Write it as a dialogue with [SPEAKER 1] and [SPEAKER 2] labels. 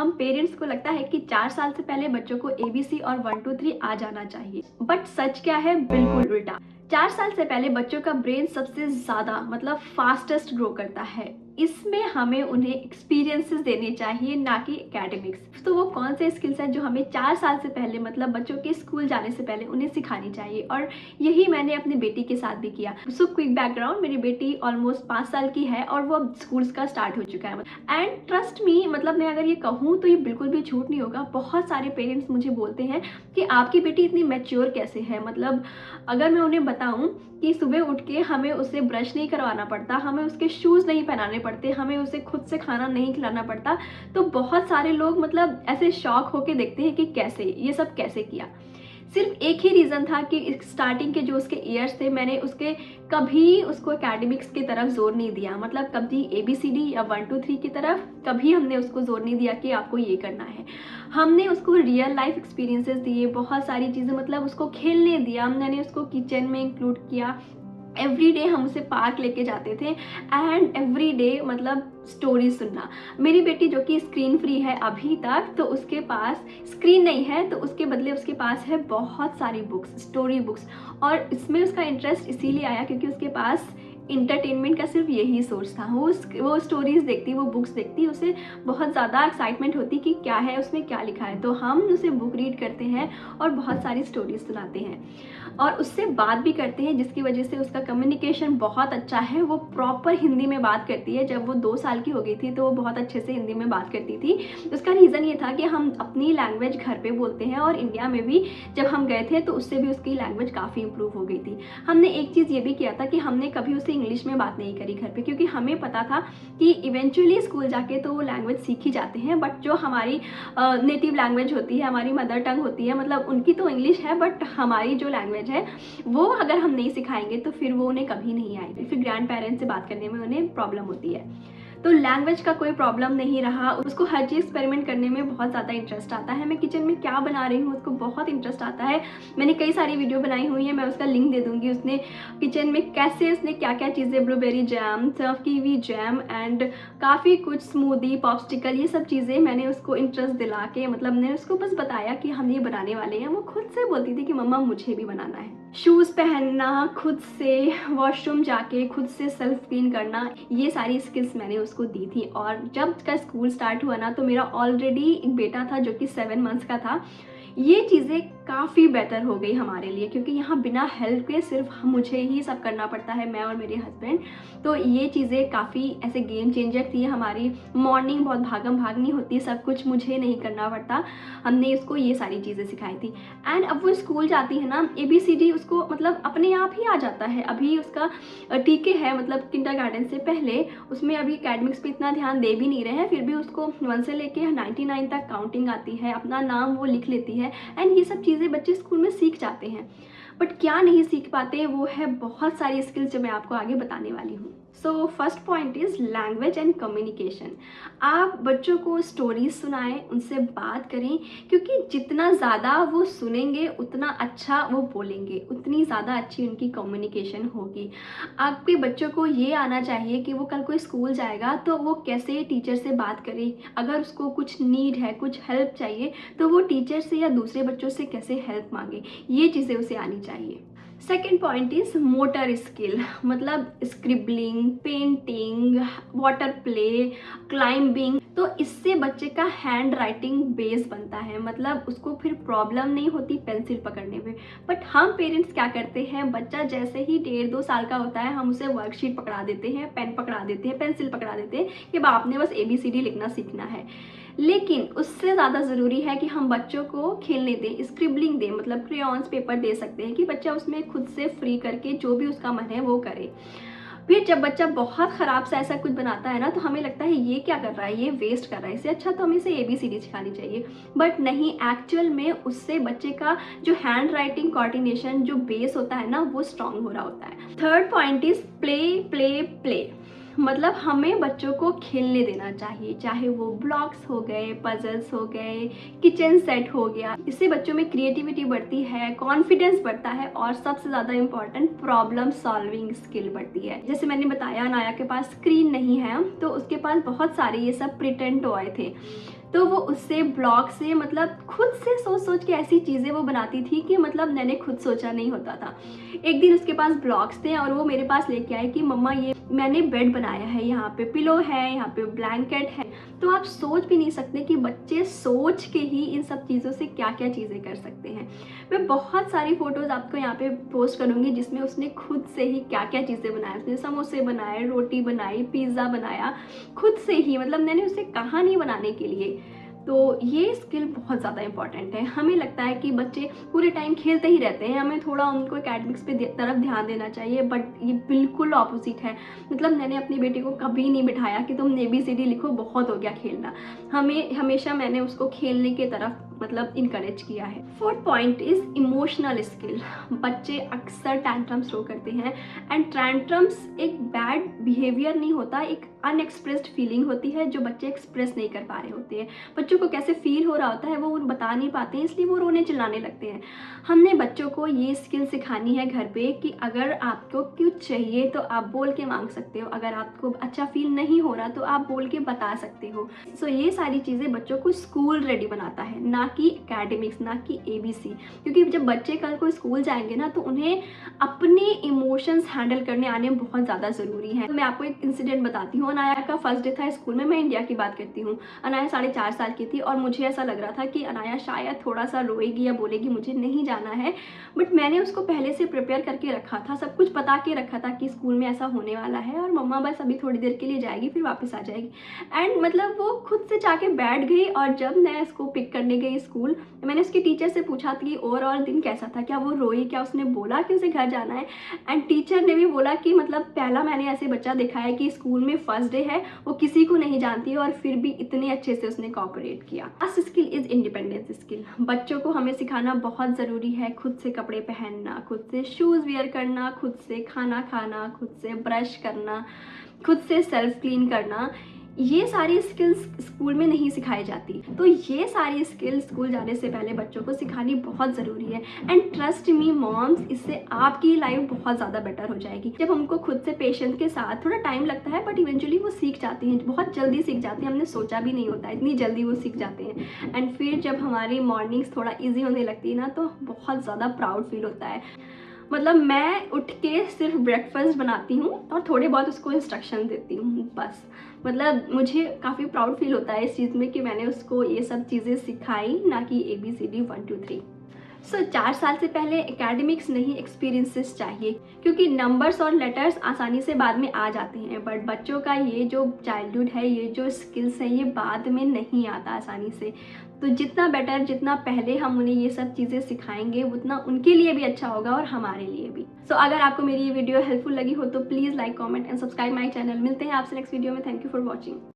[SPEAKER 1] हम पेरेंट्स को लगता है कि 4 साल से पहले बच्चों को एबीसी और 1 2 3 आ जाना चाहिए, बट सच क्या है, बिल्कुल उल्टा। 4 साल से पहले बच्चों का ब्रेन सबसे ज़्यादा मतलब फास्टेस्ट ग्रो करता है। इसमें हमें उन्हें एक्सपीरियंसेस देने चाहिए, ना कि एकेडमिक्स। तो वो कौन से स्किल्स हैं जो हमें 4 साल से पहले मतलब बच्चों के स्कूल जाने से पहले उन्हें सिखानी चाहिए, और यही मैंने अपनी बेटी के साथ भी किया। सो क्विक बैकग्राउंड, मेरी बेटी ऑलमोस्ट 5 साल की है और वो अब स्कूल्स का स्टार्ट हो चुका है। एंड ट्रस्ट मी, मतलब मैं अगर ये कहूँ तो ये बिल्कुल भी झूठ नहीं होगा। बहुत सारे पेरेंट्स मुझे बोलते हैं कि आपकी बेटी इतनी मैच्योर कैसे है। मतलब अगर मैं उन्हें बताऊं कि सुबह उठ के हमें उसे ब्रश नहीं करवाना पड़ता, हमें उसके शूज़ नहीं पहनाने पड़ते, हमें उसे खुद से खाना नहीं खिलाना पड़ता, तो बहुत सारे लोग मतलब ऐसे शॉक होके देखते हैं कि कैसे ये सब कैसे किया। सिर्फ एक ही रीज़न था कि स्टार्टिंग के जो उसके ईयर्स थे, मैंने उसके कभी उसको एकेडमिक्स की तरफ जोर नहीं दिया। मतलब कभी ABCD या 1 2 3 की तरफ कभी हमने उसको जोर नहीं दिया कि आपको ये करना है। हमने उसको रियल लाइफ एक्सपीरियंसेस दिए, बहुत सारी चीज़ें, मतलब उसको खेलने दिया। मैंने उसको किचन में इंक्लूड किया। एवरी डे हम उसे पार्क लेके जाते थे, एंड एवरी डे मतलब स्टोरी सुनना। मेरी बेटी जो कि स्क्रीन फ्री है अभी तक, तो उसके पास स्क्रीन नहीं है, तो उसके बदले उसके पास है बहुत सारी बुक्स, स्टोरी बुक्स। और इसमें उसका इंटरेस्ट इसीलिए आया क्योंकि उसके पास इंटरटेनमेंट का सिर्फ यही सोर्स था। वो स्टोरीज देखती, वो बुक्स देखती, उसे बहुत ज़्यादा एक्साइटमेंट होती कि क्या है उसमें, क्या लिखा है। तो हम उसे बुक रीड करते हैं और बहुत सारी स्टोरीज सुनाते हैं और उससे बात भी करते हैं, जिसकी वजह से उसका कम्युनिकेशन बहुत अच्छा है। वो प्रॉपर हिंदी में बात करती है। जब वो 2 साल की हो गई थी तो वो बहुत अच्छे से हिंदी में बात करती थी। उसका रीज़न ये था कि हम अपनी लैंग्वेज घर पे बोलते हैं, और इंडिया में भी जब हम गए थे तो उससे भी उसकी लैंग्वेज काफ़ी इंप्रूव हो गई थी। हमने एक चीज़ ये भी किया था कि हमने कभी उसे इंग्लिश में बात नहीं करी घर पे, क्योंकि हमें पता था कि इवेंचुअली स्कूल जाके तो वो लैंग्वेज सीख ही जाते हैं, बट जो हमारी नेटिव लैंग्वेज होती है, हमारी मदर टंग होती है, मतलब उनकी तो इंग्लिश है बट हमारी जो लैंग्वेज है वो अगर हम नहीं सिखाएंगे तो फिर वो उन्हें कभी नहीं आएगी। फिर ग्रैंड पेरेंट्स से बात करने में उन्हें प्रॉब्लम होती है। तो लैंग्वेज का कोई प्रॉब्लम नहीं रहा। उसको हर चीज़ एक्सपेरिमेंट करने में बहुत ज़्यादा इंटरेस्ट आता है। मैं किचन में क्या बना रही हूँ उसको बहुत इंटरेस्ट आता है। मैंने कई सारी वीडियो बनाई हुई है, मैं उसका लिंक दे दूँगी। उसने किचन में कैसे, उसने क्या क्या चीज़ें, blueberry jam, kiwi jam and काफ़ी कुछ, स्मूदी, पॉप्सिकल, ये सब चीज़ें मैंने उसको इंटरेस्ट दिला के, मतलब मैंने उसको बस बताया कि हम ये बनाने वाले हैं। वो खुद से बोलती थी कि मम्मा मुझे भी बनाना है। शूज़ पहनना, खुद से वॉशरूम जाके खुद से सेल्फ क्लीन करना, ये सारी स्किल्स मैंने उसको दी थी। और जब उसका स्कूल स्टार्ट हुआ ना, तो मेरा ऑलरेडी एक बेटा था जो कि 7 मंथ्स का था। ये चीज़ें काफ़ी बेटर हो गई हमारे लिए, क्योंकि यहाँ बिना हेल्प के सिर्फ मुझे ही सब करना पड़ता है, मैं और मेरे हस्बैंड। तो ये चीज़ें काफ़ी ऐसे गेम चेंजर थी हमारी। मॉर्निंग बहुत भागम भाग नहीं होती, सब कुछ मुझे नहीं करना पड़ता। हमने इसको ये सारी चीज़ें सिखाई थी। एंड अब वो स्कूल जाती है ना, ABCD उसको मतलब अपने आप ही आ जाता है। अभी उसका टीके है, मतलब किंडरगार्टन से पहले उसमें अभी एकेडमिक्स पे इतना ध्यान दे भी नहीं रहे हैं, फिर भी उसको 1 से लेके 99 तक काउंटिंग आती है, अपना नाम वो लिख लेती है। एंड ये सब चीज़ें बच्चे स्कूल में सीख जाते हैं, बट क्या नहीं सीख पाते वो है बहुत सारी स्किल्स जो मैं आपको आगे बताने वाली हूँ। So first point is language and communication. आप बच्चों को स्टोरीज सुनाएं, उनसे बात करें, क्योंकि जितना ज़्यादा वो सुनेंगे उतना अच्छा वो बोलेंगे, उतनी ज़्यादा अच्छी उनकी कम्युनिकेशन होगी। आपके बच्चों को ये आना चाहिए कि वो कल कोई स्कूल जाएगा तो वो कैसे टीचर से बात करे, अगर उसको कुछ नीड है, कुछ हेल्प चाहिए, तो वो टीचर से या दूसरे बच्चों से कैसे हेल्प मांगे, ये चीज़ें उसे आनी चाहिए। Second point is motor skill, मतलब scribbling, painting, water play, climbing. तो इससे बच्चे का हैंड राइटिंग बेस बनता है, मतलब उसको फिर प्रॉब्लम नहीं होती पेंसिल पकड़ने में। बट हम पेरेंट्स क्या करते हैं, बच्चा जैसे ही 1.5-2 साल का होता है हम उसे वर्कशीट पकड़ा देते हैं, पेन पकड़ा देते हैं, पेंसिल पकड़ा देते हैं कि आपने बस ABCD लिखना सीखना है। लेकिन उससे ज़्यादा ज़रूरी है कि हम बच्चों को खेलने दें, स्क्रिबलिंग दें, मतलब क्रेयॉन्स पेपर दे सकते हैं कि बच्चा उसमें खुद से फ्री करके जो भी उसका मन है वो करे। फिर जब बच्चा बहुत ख़राब सा ऐसा कुछ बनाता है ना, तो हमें लगता है ये क्या कर रहा है, ये वेस्ट कर रहा है, इससे अच्छा तो हमें इसे ABCD सिखानी चाहिए। बट नहीं, एक्चुअल में उससे बच्चे का जो हैंड राइटिंग कोऑर्डिनेशन जो बेस होता है ना, वो स्ट्रांग हो रहा होता है। Third point is play play play, मतलब हमें बच्चों को खेलने देना चाहिए, चाहे वो ब्लॉक्स हो गए, पजल्स हो गए, किचन सेट हो गया। इससे बच्चों में क्रिएटिविटी बढ़ती है, कॉन्फिडेंस बढ़ता है, और सबसे ज़्यादा इम्पॉर्टेंट प्रॉब्लम सॉल्विंग स्किल बढ़ती है। जैसे मैंने बताया, नाया के पास स्क्रीन नहीं है तो उसके पास बहुत सारे ये सब प्रिटेंड टॉय थे। तो वो उससे ब्लॉक से मतलब खुद से सोच सोच के ऐसी चीज़ें वो बनाती थी कि मतलब मैंने खुद सोचा नहीं होता था। एक दिन उसके पास ब्लॉक्स थे और वो मेरे पास लेके आई कि मम्मा ये मैंने बेड बनाया है, यहाँ पे पिलो है, यहाँ पे ब्लैंकेट है। तो आप सोच भी नहीं सकते कि बच्चे सोच के ही इन सब चीज़ों से क्या क्या चीज़ें कर सकते हैं। मैं बहुत सारी फ़ोटोज़ आपको यहाँ पे पोस्ट करूँगी जिसमें उसने खुद से ही क्या क्या चीज़ें बनाई। उसने समोसे बनाए, रोटी बनाई, पिज़्ज़ा बनाया खुद से ही, मतलब मैंने उसे कहा नहीं बनाने के लिए। तो ये स्किल बहुत ज़्यादा इंपॉर्टेंट है। हमें लगता है कि बच्चे पूरे टाइम खेलते ही रहते हैं, हमें थोड़ा उनको एकेडमिक्स पे तरफ ध्यान देना चाहिए, बट ये बिल्कुल ऑपोजिट है। मतलब मैंने अपनी बेटी को कभी नहीं बिठाया कि तुम ABCD लिखो, बहुत हो गया खेलना। हमेशा मैंने उसको खेलने की तरफ मतलब इनकरेज किया है। 4th point is emotional skill. बच्चे अक्सर टैंट्रम्स थ्रो करते हैं एंड टैंट्रम्स एक बैड बिहेवियर नहीं होता, एक अनएक्सप्रेस्ड फीलिंग होती है जो बच्चे एक्सप्रेस नहीं कर पा रहे होते हैं। बच्चों को कैसे फील हो रहा होता है वो बता नहीं पाते हैं, इसलिए वो रोने चिल्लाने लगते हैं। हमने बच्चों को ये स्किल सिखानी है घर पे कि अगर आपको कुछ चाहिए तो आप बोल के मांग सकते हो, अगर आपको अच्छा फील नहीं हो रहा तो आप बोल के बता सकते हो। सो ये सारी चीज़ें बच्चों को स्कूल रेडी बनाता है, ना कि एकेडमिक्स, ना कि ABC। क्योंकि जब बच्चे कल को स्कूल जाएंगे ना तो उन्हें अपने इमोशंस हैंडल करने आने बहुत ज़्यादा ज़रूरी है। मैं आपको एक इंसिडेंट बताती हूँ। अनाया का फर्स्ट डे था स्कूल में, मैं इंडिया की बात करती हूँ। अनाया 4.5 साल की थी और मुझे ऐसा लग रहा था कि अनाया शायद थोड़ा सा रोएगी या बोलेगी मुझे नहीं जाना है, बट मैंने उसको पहले से प्रिपेयर करके रखा था, सब कुछ बता के रखा था कि स्कूल में ऐसा होने वाला है और मम्मा बस अभी थोड़ी देर के लिए जाएगी फिर वापस आ जाएगी। एंड मतलब वो खुद से जाके बैठ गई और जब मैं इसको पिक करने गई स्कूल, मैंने उसके टीचर से पूछा कि ओवरऑल दिन कैसा था, क्या वो रोई, क्या उसने बोला कि उसे घर जाना है। एंड टीचर ने भी बोला कि मतलब पहला मैंने ऐसे बच्चा देखा है कि स्कूल में फर्स्ट डे है, वो किसी को नहीं जानती है और फिर भी इतने अच्छे से उसने कोऑपरेट किया। Last skill is independence skill. बच्चों को हमें सिखाना बहुत ज़रूरी है खुद से कपड़े पहनना, खुद से शूज़ वेयर करना, खुद से खाना खाना, खुद से ब्रश करना, खुद से सेल्फ क्लीन करना। ये सारी स्किल्स स्कूल में नहीं सिखाई जाती, तो ये सारी स्किल्स स्कूल जाने से पहले बच्चों को सिखानी बहुत ज़रूरी है। एंड ट्रस्ट मी मॉम्स, इससे आपकी लाइफ बहुत ज़्यादा बेटर हो जाएगी। जब हमको खुद से पेशेंस के साथ, थोड़ा टाइम लगता है बट इवेंचुअली वो सीख जाती हैं, बहुत जल्दी सीख जाती हैं, हमने सोचा भी नहीं होता इतनी जल्दी वो सीख जाते हैं। एंड फिर जब हमारी मॉर्निंग्स थोड़ा ईजी होने लगती है ना तो बहुत ज़्यादा प्राउड फील होता है। मतलब मैं उठ के सिर्फ ब्रेकफास्ट बनाती हूँ और थोड़े बहुत उसको इंस्ट्रक्शन देती हूँ बस। मतलब मुझे काफ़ी प्राउड फील होता है इस चीज़ में कि मैंने उसको ये सब चीज़ें सिखाई, ना कि ABCD 1 2 3। सो 4 साल से पहले एकेडमिक्स नहीं, एक्सपीरियंसेस चाहिए, क्योंकि नंबर्स और लेटर्स आसानी से बाद में आ जाते हैं, बट बच्चों का ये जो चाइल्डहुड है, ये जो स्किल्स हैं, ये बाद में नहीं आता आसानी से। तो जितना बेटर, जितना पहले हम उन्हें ये सब चीज़ें सिखाएंगे उतना उनके लिए भी अच्छा होगा और हमारे लिए भी। सो अगर आपको मेरी ये वीडियो हेल्पफुल लगी हो तो please like, comment and subscribe my channel. मिलते हैं आपसे नेक्स्ट वीडियो में। Thank you for watching.